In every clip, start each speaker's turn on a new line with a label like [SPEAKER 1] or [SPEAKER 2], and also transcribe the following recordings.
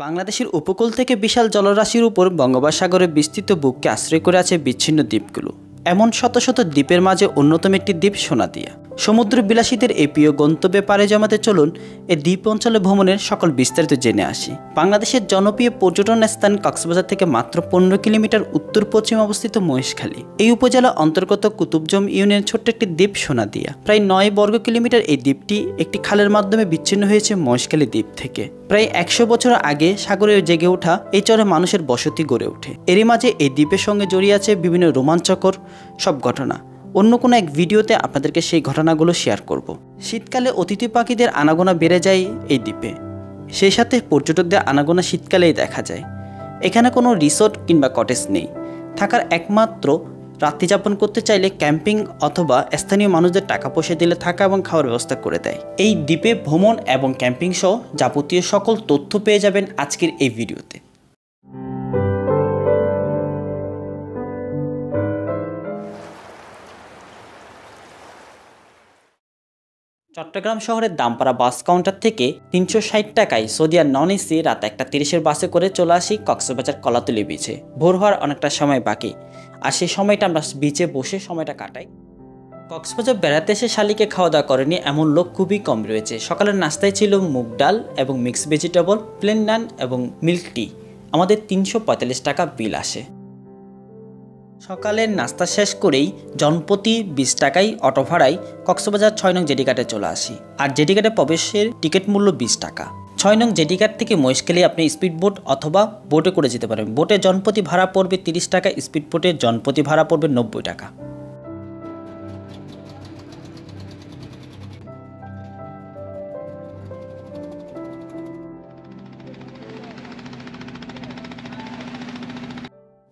[SPEAKER 1] বাংলাদেশের উপকূল থেকে বিশাল জলরাশির উপর বঙ্গোপসাগরের বিস্তৃত বুককে আশ্রয় করে আছে বিচ্ছিন্ন দ্বীপগুলো। এমন শত শত দ্বীপের মাঝে অন্যতম একটি দ্বীপ সোনাদিয়া। সমুদ্র বিলাসীদের এই প্রিয় গন্তব্যে পাড়ি জমাতে চলুন এই দ্বীপ অঞ্চলে ভ্রমণের সকল বিস্তারিত জেনে আসি। বাংলাদেশের জনপ্রিয় পর্যটন স্থান কক্সবাজার থেকে মাত্র 15 কিলোমিটার উত্তর পশ্চিম অবস্থিত মহেশখালী। এই উপজেলা অন্তর্গত কুতুবজম ইউনিয়নের ছোট্ট একটি দ্বীপ সোনাদিয়া। প্রায় 9 বর্গ কিলোমিটার এই দ্বীপটি একটি খালের মাধ্যমে বিচ্ছিন্ন হয়েছে মহেশখালী দ্বীপ থেকে। প্রায় 100 বছর আগে সাগরে জেগে ওঠা এই চরে মানুষের বসতি গড়ে ওঠে। এরই মাঝে এই দ্বীপের সঙ্গে জড়িয়ে আছে বিভিন্ন রোমাঞ্চকর সব ঘটনা। অন্য কোনো এক ভিডিওতে আপনাদেরকে সেই ঘটনাগুলো শেয়ার করব। শীতকালে অতিথি পাখিদের আনাগোনা বেড়ে যায় এই দ্বীপে, সেই সাথে পর্যটকদের আনাগোনা শীতকালেই দেখা যায়। এখানে কোনো রিসোর্ট কিংবা কটেজ নেই। থাকার একমাত্র রাত্রিযাপন করতে চাইলে ক্যাম্পিং অথবা স্থানীয় মানুষদের টাকা পয়সা দিলে থাকা এবং খাওয়ার ব্যবস্থা করে দেয়। এই দ্বীপে ভ্রমণ এবং ক্যাম্পিং সহ যাবতীয় সকল তথ্য পেয়ে যাবেন আজকের এই ভিডিওতে। চট্টগ্রাম শহরের দামপাড়া বাস কাউন্টার থেকে 360 টাকায় সৌদিয়া নন এসি রাত 1:30 বাসে করে চলে আসি কক্সবাজার কলাতলি বিচে। ভোর হওয়ার অনেকটা সময় বাকি, আর সেই সময়টা আমরা বিচে বসে সময়টা কাটাই। কক্সবাজার বেড়াতে এসে শালিকে খাওয়া দাওয়া করেনি এমন লোক খুবই কম রয়েছে। সকালের নাস্তায় ছিল মুগ ডাল এবং মিক্স ভেজিটেবল, প্লেন নান এবং মিল্ক টি। আমাদের 345 টাকা বিল আসে। সকালের নাস্তা শেষ করেই জনপ্রতি 20 টাকায় অটো ভাড়ায় কক্সবাজার 6 নং জেডিঘাটে চলে আসি। আর জেডিঘাটে প্রবেশের টিকিট মূল্য 20 টাকা। 6 নং জেডিঘাট থেকে মহেশখালী আপনি স্পিড বোট অথবা বোটে করে যেতে পারেন। বোটে জনপ্রতি ভাড়া পড়বে 30 টাকা, স্পিড বোটের জনপ্রতি ভাড়া পড়বে 90 টাকা।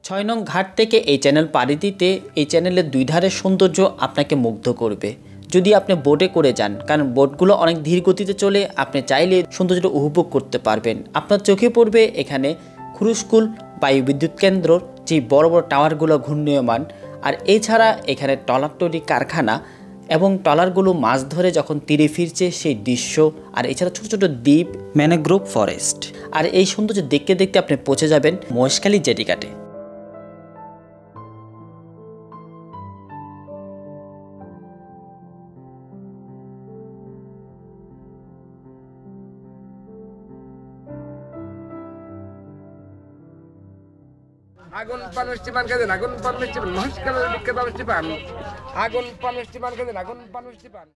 [SPEAKER 1] ছয় নং ঘাট থেকে এই চ্যানেল পাড়ি দিতে এই চ্যানেলের দুই ধারের সৌন্দর্য আপনাকে মুগ্ধ করবে যদি আপনি বোটে করে যান, কারণ বোটগুলো অনেক ধীর গতিতে চলে। আপনি চাইলে সৌন্দর্যটা উপভোগ করতে পারবেন। আপনার চোখে পড়বে এখানে খুরুশকুল বায়ু বিদ্যুৎ কেন্দ্রর যে বড় বড় টাওয়ারগুলো ঘূর্ণীয়মান, আর এছাড়া এখানে ট্রলার তৈরি কারখানা এবং ট্রলারগুলো মাছ ধরে যখন তীরে ফিরছে সেই দৃশ্য, আর এছাড়া ছোট ছোট দ্বীপ, ম্যানগ্রোভ ফরেস্ট। আর এই সৌন্দর্য দেখতে দেখতে আপনি পৌঁছে যাবেন মহেশখালী জেডিঘাটে।
[SPEAKER 2] আগুন পান মিষ্টি পান খাবেন, আগুন পান মিষ্টি পান, মহেশখালীর বিখ্যাত মিষ্টি পান, আগুন পান মিষ্টি পান খাবেন, আগুন পান মিষ্টি পান।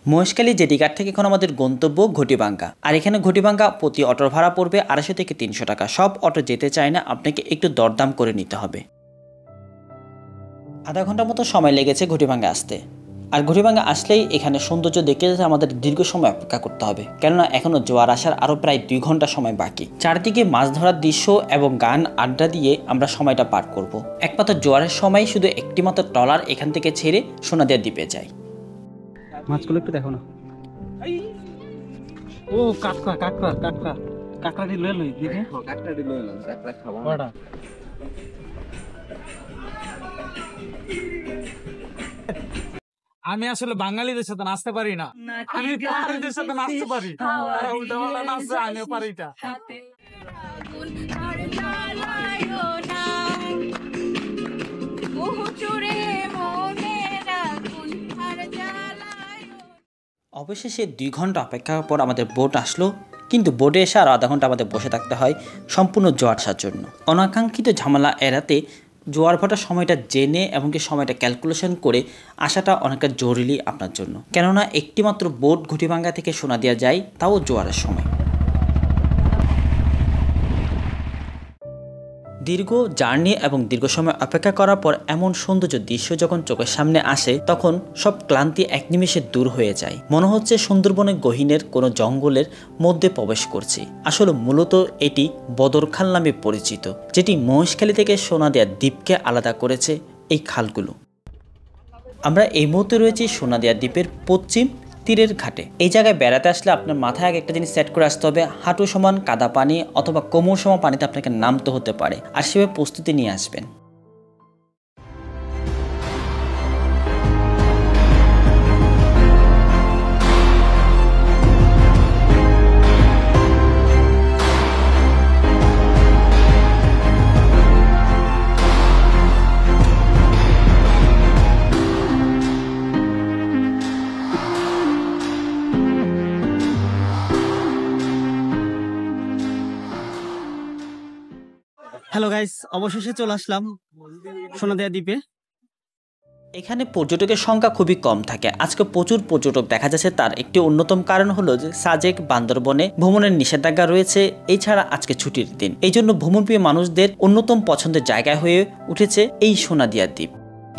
[SPEAKER 1] মহেশখালী জেডিঘাট থেকে এখন আমাদের গন্তব্য ঘটিবাঙ্গা। আর এখানে ঘটিবাঙ্গা প্রতি অটোর ভাড়া পড়বে 250 থেকে 300 টাকা। সব অটো যেতে চায় না, আপনাকে একটু দরদাম করে নিতে হবে। আধা ঘন্টা মতো সময় লেগেছে ঘটিবাঙ্গা আসতে। আর ঘটিবাঙ্গা আসলেই এখানে সৌন্দর্য দেখে যেতে আমাদের দীর্ঘ সময় অপেক্ষা করতে হবে, কেননা এখনও জোয়ার আসার আরও প্রায় 2 ঘন্টা সময় বাকি। চারদিকে মাছ ধরার দৃশ্য এবং গান আড্ডা দিয়ে আমরা সময়টা পার করব। একমাত্র জোয়ারের সময় শুধু একটি মাত্র ট্রলার এখান থেকে ছেড়ে সোনাদিয়া দ্বীপে যায়। মাছগুলো একটু দেখো না।
[SPEAKER 3] ও কাঁকড়া কাঁকড়া কাঁকড়া কাঁকড়াটি লয়ে লই দেখে।
[SPEAKER 2] কাঁকড়াটি লয়ে লন, কাঁকড়া খাবো
[SPEAKER 3] বড়া। আমি আসলে বাঙালিদের সাথে নাচতে পারি না, আমি বাঙালিদের সাথে নাচতে পারি। উল্টা পাল্টা নাচতে আমিও পারি এটা।
[SPEAKER 1] অবশেষে 2 ঘন্টা অপেক্ষার পর আমাদের বোট আসলো, কিন্তু বোটে এসে আরও আধা ঘন্টা আমাদের বসে থাকতে হয় সম্পূর্ণ জোয়ার আসার জন্য। অনাকাঙ্ক্ষিত ঝামেলা এড়াতে জোয়ার ভাটার সময়টা জেনে এমনকি সময়টা ক্যালকুলেশন করে আসাটা অনেকটা জরুরি আপনার জন্য, কেননা একটিমাত্র বোট ঘটিবাঙ্গা থেকে সোনাদিয়া যায়, তাও জোয়ারের সময়। দীর্ঘ জার্নি এবং দীর্ঘ সময় অপেক্ষা করার পর এমন সৌন্দর্য দৃশ্য যখন চোখের সামনে আসে, তখন সব ক্লান্তি এক নিমেষে দূর হয়ে যায়। মনে হচ্ছে সুন্দরবনের গহীনের কোনো জঙ্গলের মধ্যে প্রবেশ করছি। আসলে মূলত এটি বদরখাল নামে পরিচিত, যেটি মহেশখালী থেকে সোনাদিয়া দ্বীপকে আলাদা করেছে এই খালগুলো। আমরা এই মুহূর্তে রয়েছি সোনাদিয়া দ্বীপের পশ্চিম তীরের ঘাটে। এই জায়গায় বেড়াতে আসলে আপনার মাথায় আগে একটা জিনিস সেট করে আসতে হবে, হাঁটু সমান কাদা পানি অথবা কোমর সমান পানিতে আপনাকে নামতে হতে পারে, আর সেভাবে প্রস্তুতি নিয়ে আসবেন।
[SPEAKER 4] হ্যালো গাইস, অবশেষে চলে আসলাম সোনাদিয়া দ্বীপে।
[SPEAKER 1] এখানে পর্যটকের সংখ্যা খুবই কম থাকে। আজকে প্রচুর পর্যটক দেখা যাচ্ছে। তার একটি অন্যতম কারণ হলো যে সাজেক বান্দরবনে ভ্রমণের নিষেধাজ্ঞা রয়েছে। এছাড়া আজকে ছুটির দিন, এই জন্য ভ্রমণপ্রিয় মানুষদের অন্যতম পছন্দের জায়গা হয়ে উঠেছে এই সোনাদিয়া দ্বীপ।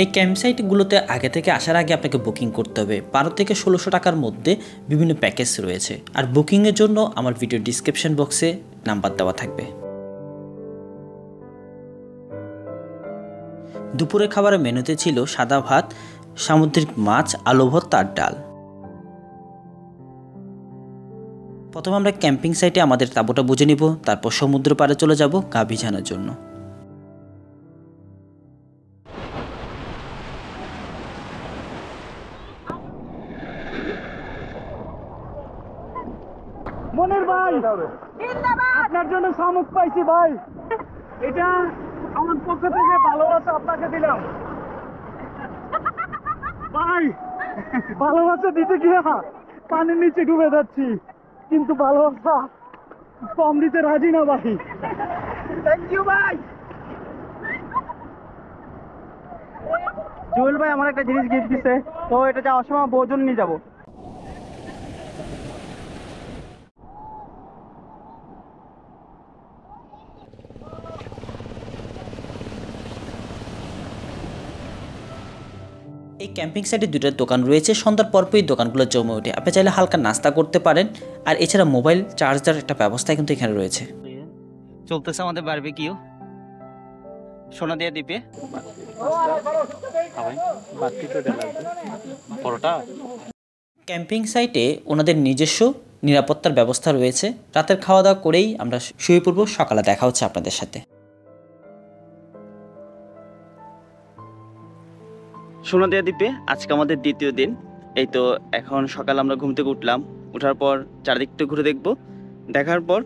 [SPEAKER 1] এই ক্যাম্পসাইটগুলোতে আগে থেকে আসার আগে আপনাকে বুকিং করতে হবে। 12 থেকে 1600 টাকার মধ্যে বিভিন্ন প্যাকেজ রয়েছে। আর বুকিংয়ের জন্য আমার ভিডিও ডিসক্রিপশন বক্সে নাম্বার দেওয়া থাকবে। দুপুরে খাবারের মেনুতে ছিল সাদা ভাত, সামুদ্রিক মাছ, আলু ভর্তা আর ডাল। প্রথমে আমরা ক্যাম্পিং সাইটে আমাদের তাঁবুটা বুঝে নিব, তারপর সমুদ্র পাড়ে চলে যাব গা ভিজানোর জন্য।
[SPEAKER 4] মনির ভাই, আপনার জন্য শামুক পাইছি ভাই। এটা আমার পক্ষ থেকে ভালোবাসা আপনাকে দিলাম ভাই। ভালোবাসা দিতে গিয়ে পানির নিচে ডুবে যাচ্ছি, কিন্তু ভালোবাসা কম দিতে রাজি না ভাই। থ্যাংক ইউ ভাই। জুয়েল ভাই আমার একটা জিনিস গিফট দিছে, তো এটা যাওয়ার সময় বউর জন্য নিয়ে যাবো।
[SPEAKER 1] এই ক্যাম্পিং সাইটে দুটো দোকান রয়েছে। সন্ধ্যার পরপরই দোকানগুলো জমে ওঠে। আপনি চাইলে হালকা নাস্তা করতে পারেন। আর এছাড়া মোবাইল চার্জার একটা ব্যবস্থা কিন্তু এখানে রয়েছে।
[SPEAKER 4] চলতেছে আমাদের বারবিকিউ সোনাদিয়া দ্বীপে।
[SPEAKER 1] ক্যাম্পিং সাইটে ওনাদের নিজস্ব নিরাপত্তার ব্যবস্থা রয়েছে। রাতের খাওয়া দাওয়া করেই আমরা শুয়ে পড়ব। সকালে দেখা হচ্ছে আপনাদের সাথে।
[SPEAKER 4] সোনাদিয়া দ্বীপে আজকে আমাদের দ্বিতীয় দিন। এই তো এখন সকাল আমরা ঘুম থেকে উঠলাম। ওঠার পর চারিদিকটা ঘুরে দেখব। দেখার পর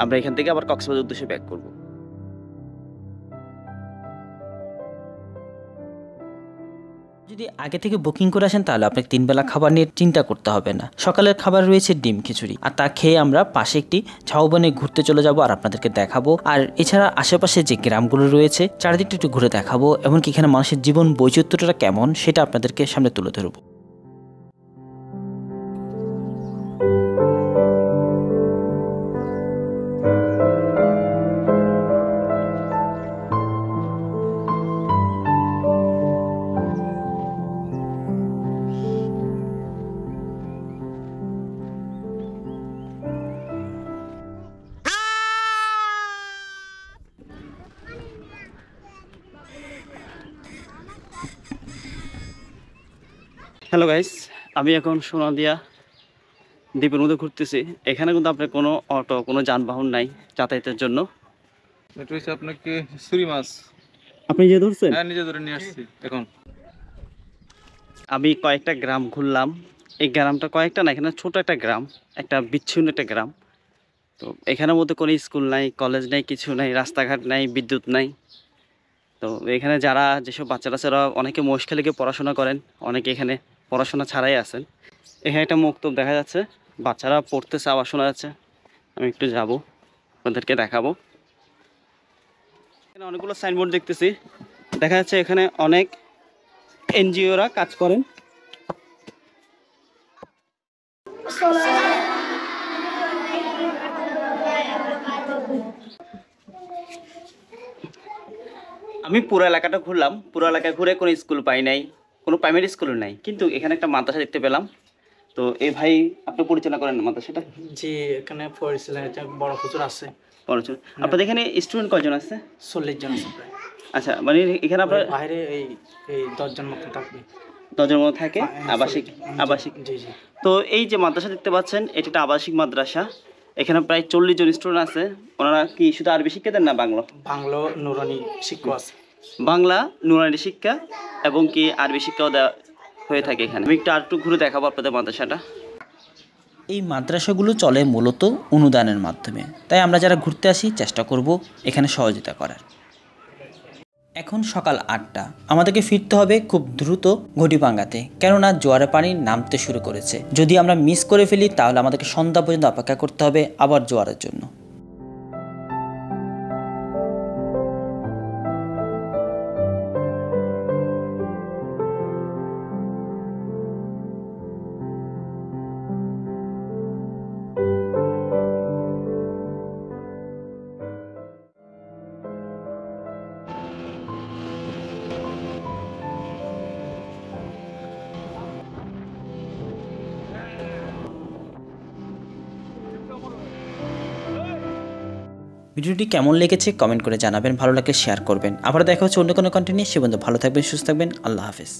[SPEAKER 4] আমরা এখান থেকে আবার কক্সবাজার উদ্দেশ্যে ব্যাক করব।
[SPEAKER 1] যদি আগে থেকে বুকিং করে আসেন তাহলে আপনাকে 3 বেলা খাবার নিয়ে চিন্তা করতে হবে না। সকালের খাবার রয়েছে ডিম খিচুড়ি, আর তা খেয়ে আমরা পাশে একটি ঝাউবনে ঘুরতে চলে যাব আর আপনাদেরকে দেখাবো। আর এছাড়া আশেপাশে যে গ্রামগুলো রয়েছে চারিদিকটা একটু ঘুরে দেখাবো। এমনকি এখানে মানুষের জীবন বৈচিত্র্যটা কেমন সেটা আপনাদেরকে সামনে তুলে ধরবো।
[SPEAKER 4] হ্যালো গাইস, আমি এখন সোনাদিয়া দ্বীপের মধ্যে ঘুরতেছি। এখানে কিন্তু আপনার কোনো অটো, কোনো যানবাহন নাই যাতায়াতের জন্য।
[SPEAKER 3] এটা হচ্ছে আপনাকে ছুরি মাছ।
[SPEAKER 4] আপনি যে ধরছেন?
[SPEAKER 3] হ্যাঁ, নিজে ধরে নিয়ে আসছি এখন।
[SPEAKER 4] আমি কয়েকটা গ্রাম ঘুরলাম। এই গ্রামটা কয়েকটা না, এখানে ছোট একটা গ্রাম, একটা বিচ্ছিন্ন একটা গ্রাম। তো এখানের মধ্যে কোনো স্কুল নাই, কলেজ নাই, কিছু নাই, রাস্তাঘাট নাই, বিদ্যুৎ নাই। তো এখানে যারা যেসব বাচ্চারা অনেকে মহেশখালী গিয়ে পড়াশোনা করেন, অনেকে এখানে পড়াশোনা ছাড়াই আছেন। এখানে একটা মক্তব দেখা যাচ্ছে, বাচ্চারা পড়তেছে, আওয়াজ শোনা যাচ্ছে। আমি একটু যাব, আপনাদেরকে দেখাবো। এখানে অনেকগুলো সাইনবোর্ড দেখতেছি, দেখা যাচ্ছে এখানে অনেক এনজিওরা কাজ করেন। আমি পুরো এলাকাটা ঘুরলাম। পুরো এলাকা ঘুরে কোনো স্কুল পাই নাই, কোনো প্রাইমারি স্কুলও নাই, কিন্তু এখানে একটা মাদ্রাসা দেখতে পেলাম। তো এই ভাই আপনি পরিচালনা করেন মাদ্রাসাটা?
[SPEAKER 5] জি, এখানে পরিচালনা একটা বড় হুজুর আছে।
[SPEAKER 4] আপনাদের এখানে স্টুডেন্ট কয়জন আছে?
[SPEAKER 5] 40 জন আছে প্রায়।
[SPEAKER 4] আচ্ছা, মানে এখানে আপনার
[SPEAKER 5] বাইরে এই 10 জন মতো থাকবে।
[SPEAKER 4] 10 জন মতো থাকে। আবাসিক? আবাসিক।
[SPEAKER 5] জি জি।
[SPEAKER 4] তো এই যে মাদ্রাসা দেখতে পাচ্ছেন, এটা একটা আবাসিক মাদ্রাসা। এখানে প্রায় 40 জন স্টুডেন্ট আছে। ওনারা কি শুধু আরবি শিক্ষা দেন না বাংলা?
[SPEAKER 5] বাংলা নুরানি শিক্ষক আছে।
[SPEAKER 4] বাংলা নুরানি শিক্ষা এবং কি আরবি শিক্ষাও দেওয়া হয়ে থাকে এখানে। আমি একটু আরেকটু ঘুরে দেখাবো আপনাদের মাদ্রাসাটা।
[SPEAKER 1] এই মাদ্রাসাগুলো চলে মূলত অনুদানের মাধ্যমে, তাই আমরা যারা ঘুরতে আসি চেষ্টা করব এখানে সহযোগিতা করার। এখন সকাল 8টা, আমাদেরকে ফিরতে হবে খুব দ্রুত ঘটিভাঙ্গাতে, কেননা জোয়ারে পানি নামতে শুরু করেছে। যদি আমরা মিস করে ফেলি তাহলে আমাদেরকে সন্ধ্যা পর্যন্ত অপেক্ষা করতে হবে আবার জোয়ারের জন্য। ভিডিওটি কেমন লেগেছে কমেন্ট করে জানাবেন, ভালো লাগলে শেয়ার করবেন। আবার দেখা হচ্ছে অন্য কোনো কন্টেন্ট নিয়ে। সে পর্যন্ত ভালো থাকবেন, সুস্থ থাকবেন। আল্লাহ হাফেজ।